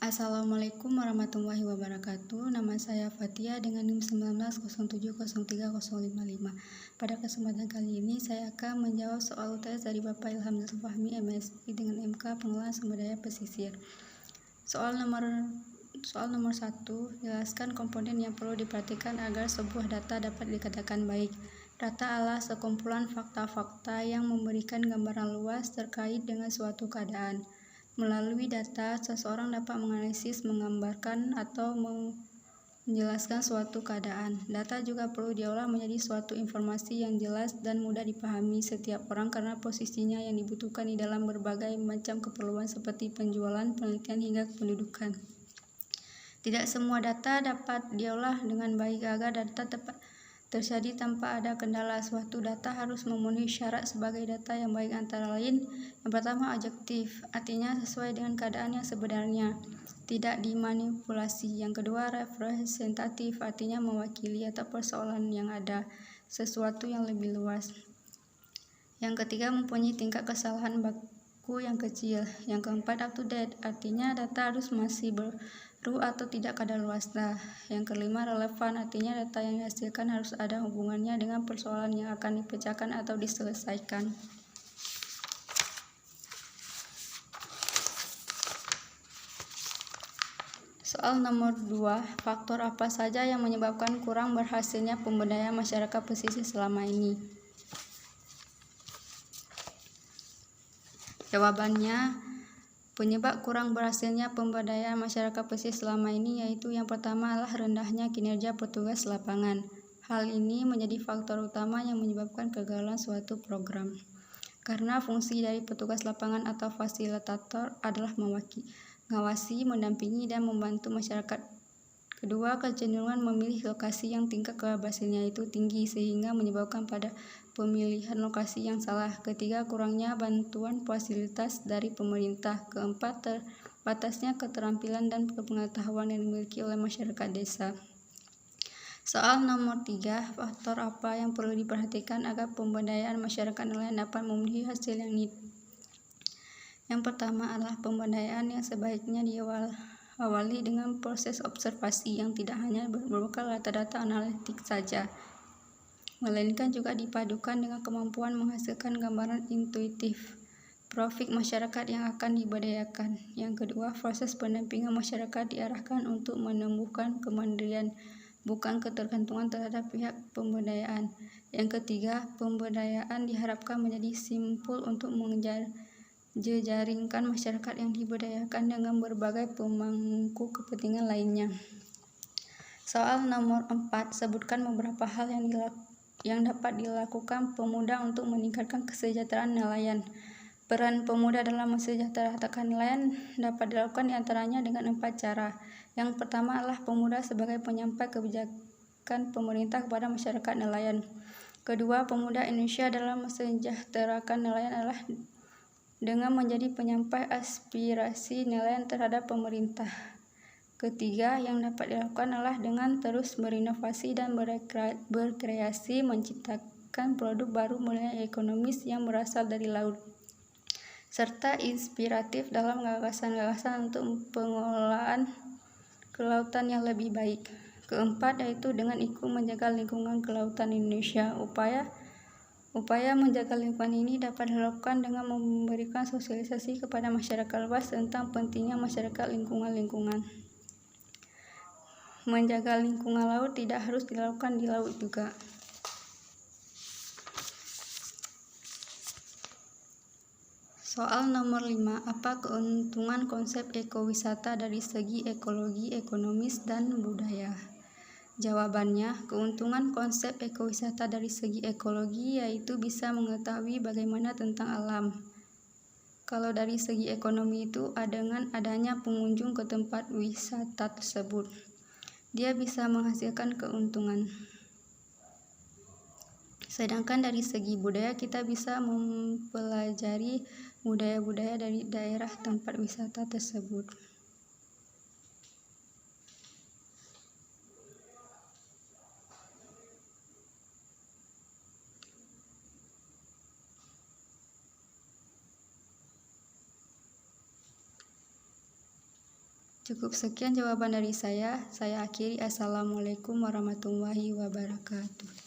Assalamualaikum warahmatullahi wabarakatuh. Nama saya Fatia dengan NIM 1907030555. Pada kesempatan kali ini saya akan menjawab soal UTS dari Bapak Ilham Zulfahmi MSI dengan MK Pengelolaan Sumber Daya Pesisir. Soal nomor 1, jelaskan komponen yang perlu diperhatikan agar sebuah data dapat dikatakan baik. Data adalah sekumpulan fakta-fakta yang memberikan gambaran luas terkait dengan suatu keadaan. Melalui data, seseorang dapat menganalisis, menggambarkan, atau menjelaskan suatu keadaan. Data juga perlu diolah menjadi suatu informasi yang jelas dan mudah dipahami setiap orang karena posisinya yang dibutuhkan di dalam berbagai macam keperluan seperti penjualan, penelitian, hingga kependudukan. Tidak semua data dapat diolah dengan baik agar data tepat terjadi tanpa ada kendala. Suatu data harus memenuhi syarat sebagai data yang baik, antara lain yang pertama objektif, artinya sesuai dengan keadaan yang sebenarnya, tidak dimanipulasi. Yang kedua representatif, artinya mewakili atau persoalan yang ada, sesuatu yang lebih luas. Yang ketiga mempunyai tingkat kesalahan baku yang kecil. Yang keempat up to date, artinya data harus masih baru atau tidak kadaluarsa. Yang kelima relevan, artinya data yang dihasilkan harus ada hubungannya dengan persoalan yang akan dipecahkan atau diselesaikan. Soal nomor 2, faktor apa saja yang menyebabkan kurang berhasilnya pemberdayaan masyarakat pesisir selama ini? Jawabannya, penyebab kurang berhasilnya pemberdayaan masyarakat pesisir selama ini yaitu yang pertama adalah rendahnya kinerja petugas lapangan. Hal ini menjadi faktor utama yang menyebabkan kegagalan suatu program. Karena fungsi dari petugas lapangan atau fasilitator adalah mengawasi, mendampingi, dan membantu masyarakat. Kedua, kecenderungan memilih lokasi yang tingkat keberhasilannya itu tinggi sehingga menyebabkan pada pemilihan lokasi yang salah. Ketiga, kurangnya bantuan fasilitas dari pemerintah. Keempat, terbatasnya keterampilan dan pengetahuan yang dimiliki oleh masyarakat desa. Soal nomor 3, faktor apa yang perlu diperhatikan agar pemberdayaan masyarakat nelayan dapat memenuhi hasil yang Yang pertama adalah pemberdayaan yang sebaiknya diawali dengan proses observasi yang tidak hanya berbekal data-data analitik saja, melainkan juga dipadukan dengan kemampuan menghasilkan gambaran intuitif profil masyarakat yang akan diberdayakan. Yang kedua, proses pendampingan masyarakat diarahkan untuk menumbuhkan kemandirian, bukan ketergantungan terhadap pihak pemberdayaan. Yang ketiga, pemberdayaan diharapkan menjadi simpul untuk menjejaringkan masyarakat yang diberdayakan dengan berbagai pemangku kepentingan lainnya. Soal nomor 4, sebutkan beberapa hal yang dapat dilakukan pemuda untuk meningkatkan kesejahteraan nelayan. Peran pemuda dalam mensejahterakan nelayan dapat dilakukan diantaranya dengan 4 cara. Yang pertama adalah pemuda sebagai penyampai kebijakan pemerintah kepada masyarakat nelayan. Kedua, pemuda Indonesia dalam mensejahterakan nelayan adalah dengan menjadi penyampai aspirasi nelayan terhadap pemerintah. Ketiga, yang dapat dilakukan adalah dengan terus berinovasi dan berkreasi, menciptakan produk baru nilai ekonomis yang berasal dari laut, serta inspiratif dalam gagasan-gagasan untuk pengelolaan kelautan yang lebih baik. Keempat, yaitu dengan ikut menjaga lingkungan kelautan Indonesia. Upaya menjaga lingkungan ini dapat dilakukan dengan memberikan sosialisasi kepada masyarakat luas tentang pentingnya masyarakat lingkungan. Menjaga lingkungan laut tidak harus dilakukan di laut juga. Soal nomor 5, apa keuntungan konsep ekowisata dari segi ekologi, ekonomis, dan budaya? Jawabannya, keuntungan konsep ekowisata dari segi ekologi yaitu bisa mengetahui bagaimana tentang alam. Kalau dari segi ekonomi itu dengan adanya pengunjung ke tempat wisata tersebut, dia bisa menghasilkan keuntungan. Sedangkan dari segi budaya kita bisa mempelajari budaya-budaya dari daerah tempat wisata tersebut. Cukup sekian jawaban dari saya. Saya akhiri. Assalamualaikum warahmatullahi wabarakatuh.